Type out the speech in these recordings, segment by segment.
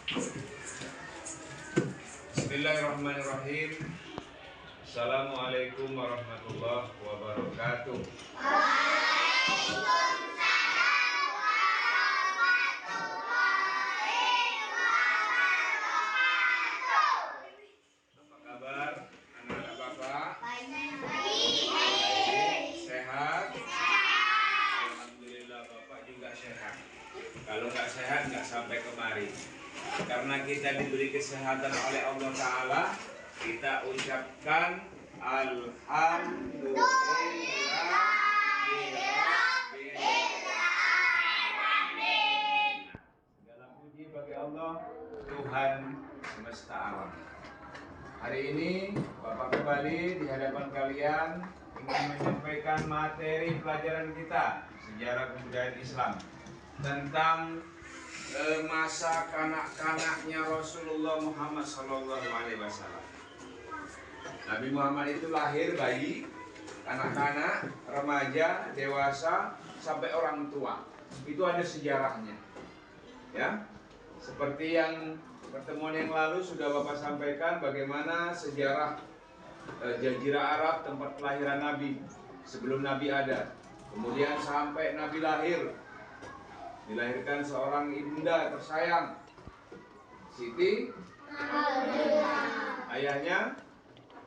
Bismillahirrahmanirrahim. Assalamualaikum warahmatullahi wabarakatuh. Apa kabar anak-anak Bapak? Sehat? Alhamdulillah Bapak juga sehat. Kalau nggak sehat nggak sampai kemari. Karena kita diberi kesehatan oleh Allah Ta'ala, kita ucapkan Alhamdulillah. Segala puji bagi Allah, Tuhan semesta alam. Hari ini Bapak kembali di hadapan kalian ingin menyampaikan materi pelajaran kita sejarah kebudayaan Islam tentang masa kanak-kanaknya Rasulullah Muhammad SAW. Nabi Muhammad itu lahir bayi, kanak-kanak, remaja, dewasa, sampai orang tua. Itu ada sejarahnya, ya. Seperti yang pertemuan yang lalu sudah Bapak sampaikan bagaimana sejarah Jazirah Arab, tempat kelahiran Nabi sebelum Nabi ada. Kemudian sampai Nabi lahir, dilahirkan seorang ibunda tersayang, Siti Abdullah. Ayahnya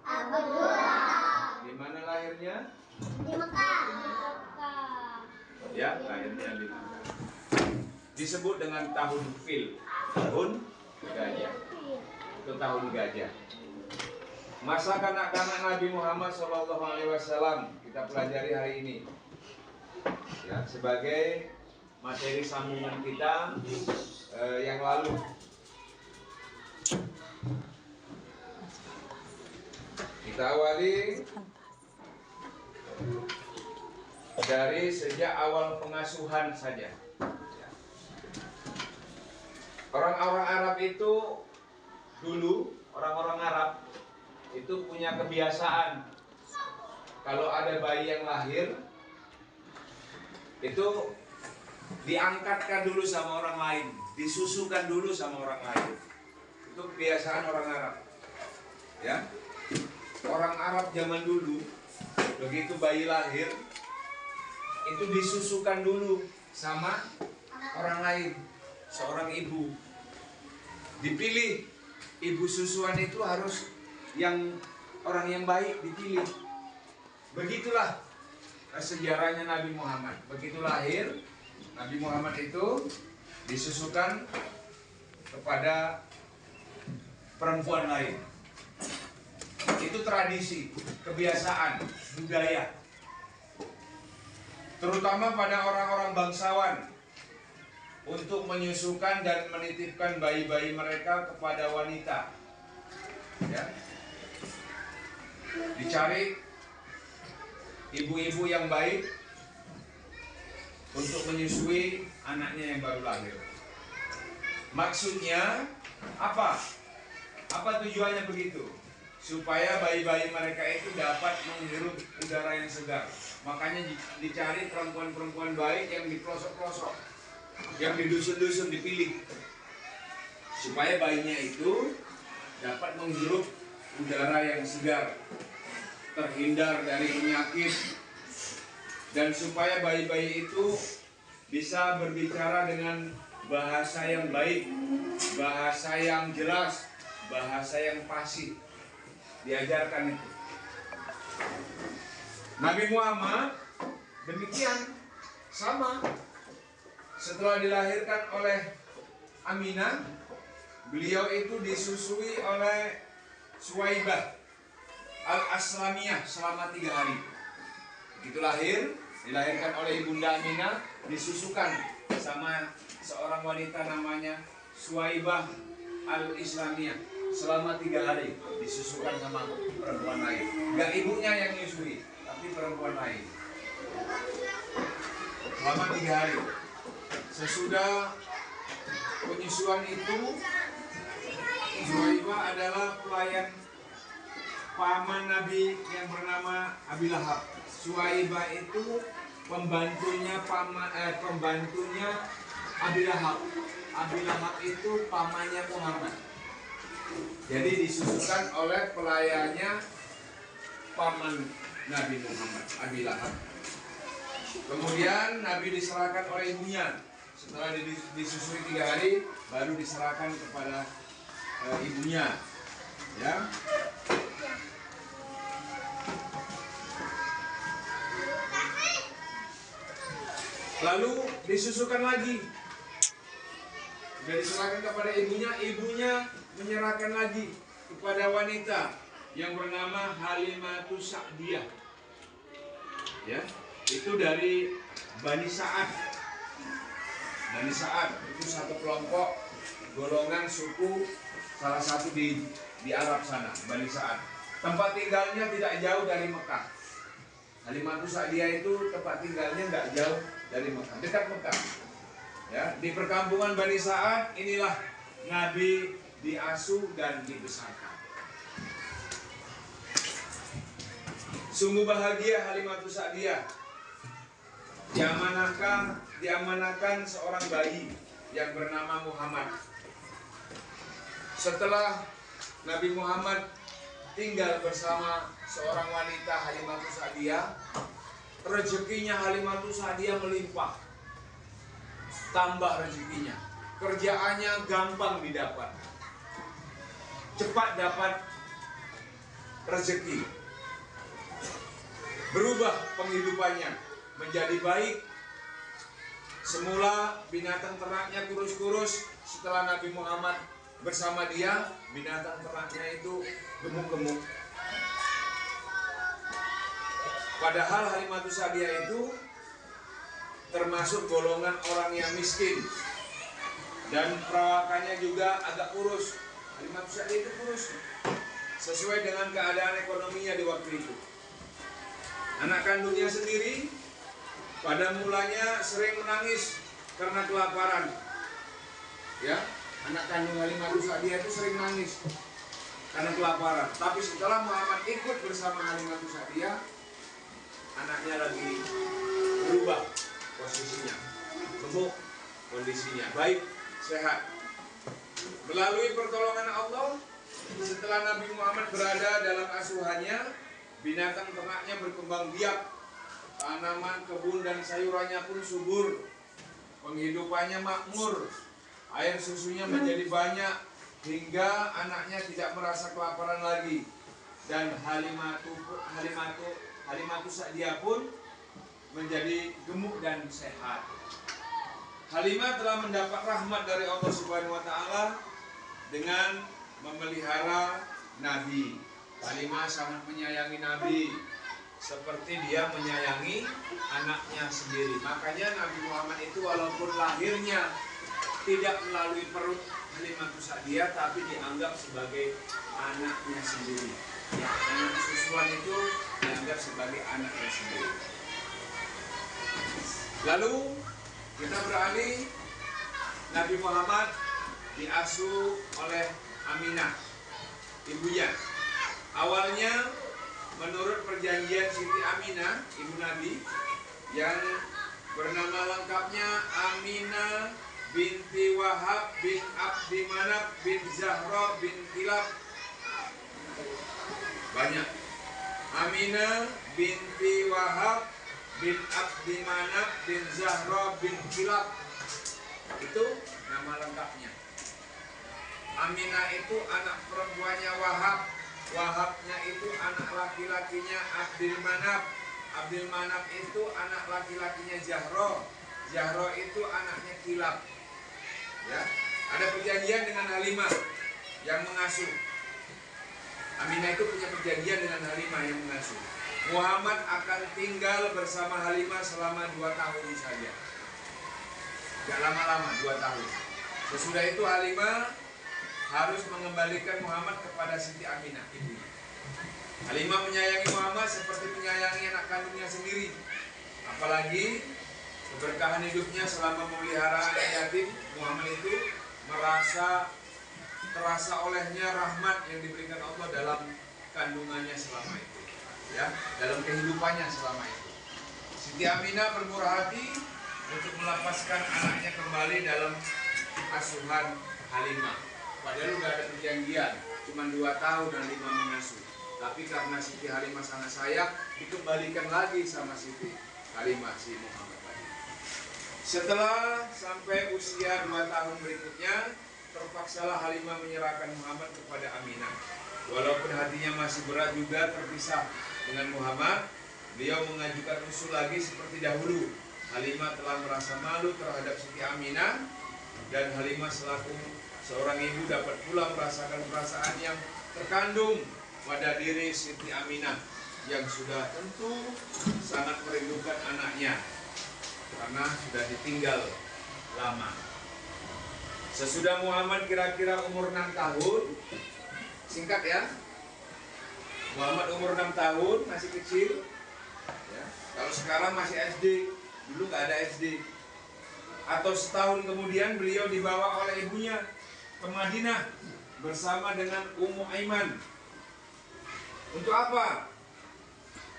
Abdullah. Di mana lahirnya? Di Mekah. Ya, lahirnya di Mekah. Disebut dengan tahun fil, tahun gajah. Itu tahun gajah. Masa kanak-kanak Nabi Muhammad SAW kita pelajari hari ini, ya, sebagai materi sambungan kita yang lalu. Kita awali dari sejak awal pengasuhan saja. Orang-orang Arab itu dulu, orang-orang Arab itu punya kebiasaan kalau ada bayi yang lahir itu diangkatkan dulu sama orang lain, disusukan dulu sama orang lain. Itu kebiasaan orang Arab, ya. Orang Arab zaman dulu, begitu bayi lahir, itu disusukan dulu sama orang lain, seorang ibu. Dipilih, ibu susuan itu harus orang yang baik dipilih. Begitulah sejarahnya Nabi Muhammad. Begitu lahir, Nabi Muhammad itu disusukan kepada perempuan lain. Itu tradisi, kebiasaan, budaya. Terutama pada orang-orang bangsawan untuk menyusukan dan menitipkan bayi-bayi mereka kepada wanita. Ya. Dicari ibu-ibu yang baik untuk menyusui anaknya yang baru lahir. Maksudnya apa? Apa tujuannya begitu? Supaya bayi-bayi mereka itu dapat menghirup udara yang segar. Makanya dicari perempuan-perempuan baik yang di pelosok-pelosok, yang di dusun-dusun dipilih, supaya bayinya itu dapat menghirup udara yang segar, terhindar dari penyakit, dan supaya bayi-bayi itu bisa berbicara dengan bahasa yang baik, bahasa yang jelas, bahasa yang fasih. Diajarkan itu. Nabi Muhammad demikian, sama. Setelah dilahirkan oleh Aminah, beliau itu disusui oleh Suwaibah Al-Aslamiyah selama 3 hari. Begitu lahir, dilahirkan oleh ibunda Aminah, disusukan sama seorang wanita namanya Suwaibah Al-Islamiyah selama 3 hari, disusukan sama perempuan lain. Enggak ibunya yang nyusui, tapi perempuan lain. Selama 3 hari. Sesudah penyusuan itu, Suwaibah adalah pelayan paman Nabi yang bernama Abi Lahab. Suwaibah itu pembantunya Abi Lahab. Abi Lahab itu pamannya Muhammad. Jadi disusukan oleh pelayannya paman Nabi Muhammad, Abi Lahab. Kemudian Nabi diserahkan oleh ibunya. Setelah disusui 3 hari, baru diserahkan kepada ibunya. Ya. Lalu disusukan lagi. Sudah diserahkan kepada ibunya, ibunya menyerahkan lagi kepada wanita yang bernama Halimatus Sa'diyah. Ya, itu dari Bani Sa'ad. Bani Sa'ad itu satu kelompok golongan suku salah satu di Arab sana, Bani Sa'ad. Tempat tinggalnya tidak jauh dari Mekah. Halimatus Sa'diyah itu tempat tinggalnya nggak jauh dari Mekah, dekat Mekah. Ya, di perkampungan Bani Sa'ad inilah Nabi diasuh dan dibesarkan. Sungguh bahagia Halimatus Sa'diyah. Diamanahkan seorang bayi yang bernama Muhammad. Setelah Nabi Muhammad tinggal bersama seorang wanita Halimatus Sa'diyah, rezekinya Halimatus Sa'diyah melimpah. Tambah rezekinya. Kerjaannya gampang didapat. Cepat dapat rezeki. Berubah penghidupannya menjadi baik. Semula binatang ternaknya kurus-kurus, setelah Nabi Muhammad bersama dia, binatang ternaknya itu gemuk-gemuk. Padahal Halimatus Sa'diyah itu termasuk golongan orang yang miskin dan perawakannya juga agak kurus. Halimatus Sa'diyah itu kurus sesuai dengan keadaan ekonominya di waktu itu. Anak kandungnya sendiri pada mulanya sering menangis karena kelaparan. Ya, anak kandung Halimatus Sa'diyah itu sering nangis karena kelaparan. Tapi setelah Muhammad ikut bersama Halimatus Sa'diyah, anaknya lagi berubah posisinya, gemuk kondisinya, baik, sehat. Melalui pertolongan Allah, setelah Nabi Muhammad berada dalam asuhannya, binatang ternaknya berkembang biak, tanaman, kebun dan sayurannya pun subur, penghidupannya makmur, air susunya menjadi banyak hingga anaknya tidak merasa kelaparan lagi, dan Halimatus Sa'diyah pun menjadi gemuk dan sehat. Halimah telah mendapat rahmat dari Allah Subhanahu wa taala dengan memelihara Nabi. Halimah sangat menyayangi Nabi seperti dia menyayangi anaknya sendiri. Makanya Nabi Muhammad itu walaupun lahirnya tidak melalui perut Halimatus Sa'diyah, tapi dianggap sebagai anaknya sendiri. Ya, anak susuan itu dianggap sebagai anaknya sendiri. Lalu kita beralih, Nabi Muhammad diasuh oleh Aminah, ibunya. Awalnya menurut perjanjian Siti Aminah, ibu Nabi, yang bernama lengkapnya Aminah binti Wahab bin Abdi Manaf bin Zahra bin Kilab. Banyak. Aminah binti Wahab bin Abdi Manaf bin Zahra bin Kilab. Itu nama lengkapnya. Aminah itu anak perempuannya Wahab. Wahabnya itu anak laki-lakinya Abdul Manaf. Abdul Manaf itu anak laki-lakinya Zahra. Zahra itu anaknya Kilab. Ya, ada perjanjian dengan Halimah yang mengasuh. Aminah itu punya perjanjian dengan Halimah yang mengasuh. Muhammad akan tinggal bersama Halimah selama 2 tahun saja. Gak lama-lama, 2 tahun. Sesudah itu Halimah harus mengembalikan Muhammad kepada Siti Aminah, ibunya. Halimah menyayangi Muhammad seperti menyayangi anak kandungnya sendiri. Apalagi keberkahan hidupnya selama memelihara anak yatim, Muhammad itu terasa olehnya rahmat yang diberikan Allah dalam kandungannya selama itu, ya, dalam kehidupannya selama itu. Siti Aminah bermurah hati untuk melepaskan anaknya kembali dalam asuhan Halimah. Padahal udah ada perjanjian, cuma 2 tahun Halimah mengasuh. Tapi karena Siti Halimah sangat sayang, dikembalikan lagi sama Siti Halimah si Muhammad tadi. Setelah sampai usia 2 tahun berikutnya, terpaksalah Halimah menyerahkan Muhammad kepada Aminah. Walaupun hatinya masih berat juga terpisah dengan Muhammad, beliau mengajukan usul lagi seperti dahulu. Halimah telah merasa malu terhadap Siti Aminah, dan Halimah selaku seorang ibu dapat pula merasakan perasaan yang terkandung pada diri Siti Aminah yang sudah tentu sangat merindukan anaknya karena sudah ditinggal lama. Sesudah Muhammad kira-kira umur 6 tahun, singkat ya, Muhammad umur 6 tahun, masih kecil ya. Kalau sekarang masih SD, dulu nggak ada SD. Atau setahun kemudian beliau dibawa oleh ibunya ke Madinah bersama dengan Ummu Aiman. Untuk apa?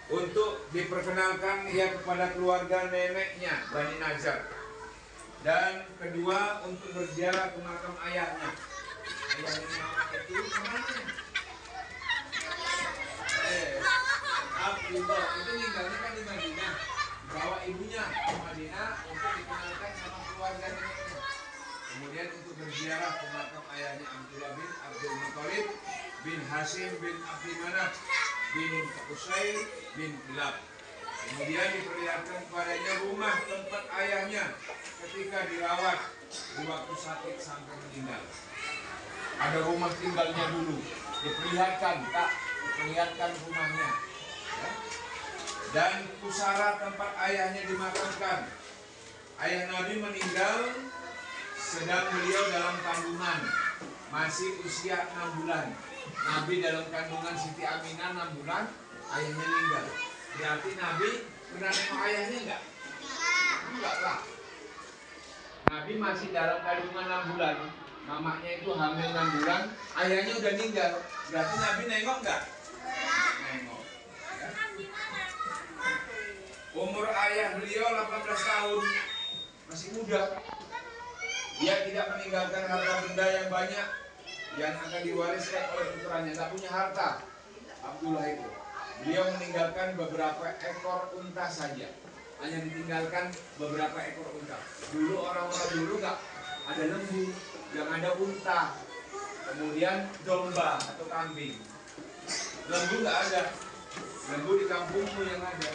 Untuk diperkenalkan ia kepada keluarga neneknya Bani Najjar. Dan kedua, untuk berziarah ke makam ayahnya. Ayahnya itu kemana? Abdullah itu tinggalnya kan di Madinah. Bawa ibunya ke Madinah untuk dikenalkan sama keluarga neneknya. Kemudian untuk berziarah ke makam ayahnya Abdullah bin Abdul Muthalib bin Hashim bin Abdi Manaf bin Qusay bin Kilab. Kemudian diperlihatkan kepadanya rumah tempat ayahnya ketika dirawat di waktu sakit sampai meninggal. Ada rumah tinggalnya dulu, diperlihatkan, tak diperlihatkan rumahnya. Ya. Dan pusara tempat ayahnya dimakamkan. Ayah Nabi meninggal sedang beliau dalam kandungan, masih usia 6 bulan. Nabi dalam kandungan Siti Aminah 6 bulan, ayahnya meninggal. Berarti Nabi pernah nengok ayahnya enggak? Enggak lah. Nabi masih dalam kandungan 6 bulan, mamanya itu hamil 6 bulan, ayahnya udah meninggal. Berarti Nabi nengok enggak? Nengok. Ya. Umur ayah beliau 18 tahun, masih muda. Dia tidak meninggalkan harta benda yang banyak yang akan diwariskan oleh putranya. Tak punya harta Abdullah itu. Beliau meninggalkan beberapa ekor unta saja. Hanya ditinggalkan beberapa ekor unta. Dulu orang-orang dulu nggak ada lembu, yang ada unta. Kemudian domba atau kambing. Lembu nggak ada. Lembu di kampungmu yang ada.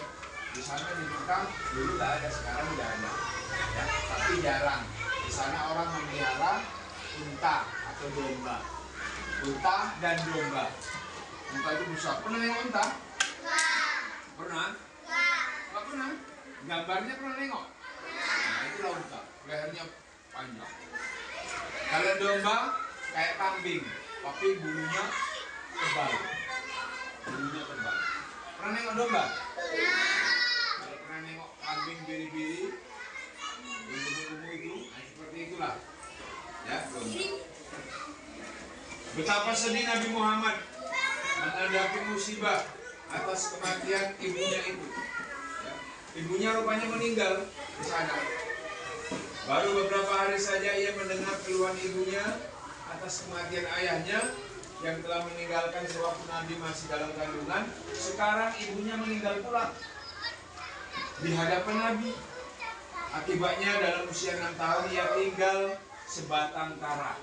Di sana di Mekah dulu nggak ada, sekarang udah ada. Ya, tapi jarang. Di sana orang memelihara unta atau domba. Unta dan domba. Unta itu besar. Pernah nengok unta? Pernah? Nggak pernah? Gambarnya pernah nengok? Nah, itulah unta. Lehernya panjang. Kalau domba kayak kambing, tapi bulunya tebal. Bulunya tebal. Pernah nengok domba? Kalau pernah nengok kambing biri-biri, ungu-ungu itu, nah seperti itulah. Ya, domba. Betapa sedih Nabi Muhammad menghadapi musibah atas kematian ibunya itu. Ya. Ibunya rupanya meninggal di sana. Baru beberapa hari saja ia mendengar keluhan ibunya atas kematian ayahnya yang telah meninggalkan sewaktu Nabi masih dalam kandungan. Sekarang ibunya meninggal pula di hadapan Nabi. Akibatnya dalam usia 6 tahun ia tinggal sebatang kara,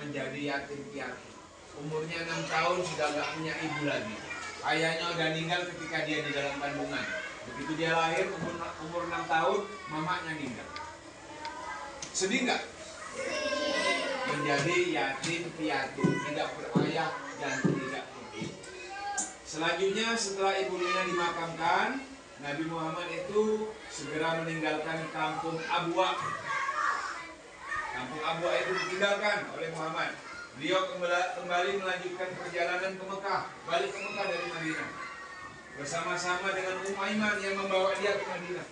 menjadi yatim piatu. Umurnya 6 tahun sudah gak punya ibu lagi. Ayahnya udah meninggal ketika dia di dalam kandungan. Begitu dia lahir umur 6 tahun, mamanya meninggal. Sedih nggak? Menjadi yatim piatu, tidak berayah dan tidak beribu. Selanjutnya setelah ibunya dimakamkan, Nabi Muhammad itu segera meninggalkan kampung Abwa. Kampung Abwa itu ditinggalkan oleh Muhammad. Beliau kembali melanjutkan perjalanan ke Mekah, balik ke Mekah dari Madinah. Bersama-sama dengan Ummu Aiman yang membawa dia ke Madinah.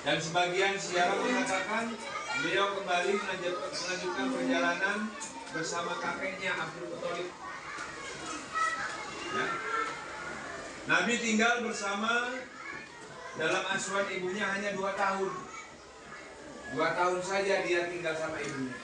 Dan sebagian siara mengatakan beliau kembali melanjutkan perjalanan bersama kakeknya Abdul Muthalib. Ya. Nabi tinggal bersama dalam asuhan ibunya hanya 2 tahun. 2 tahun saja dia tinggal sama ibunya.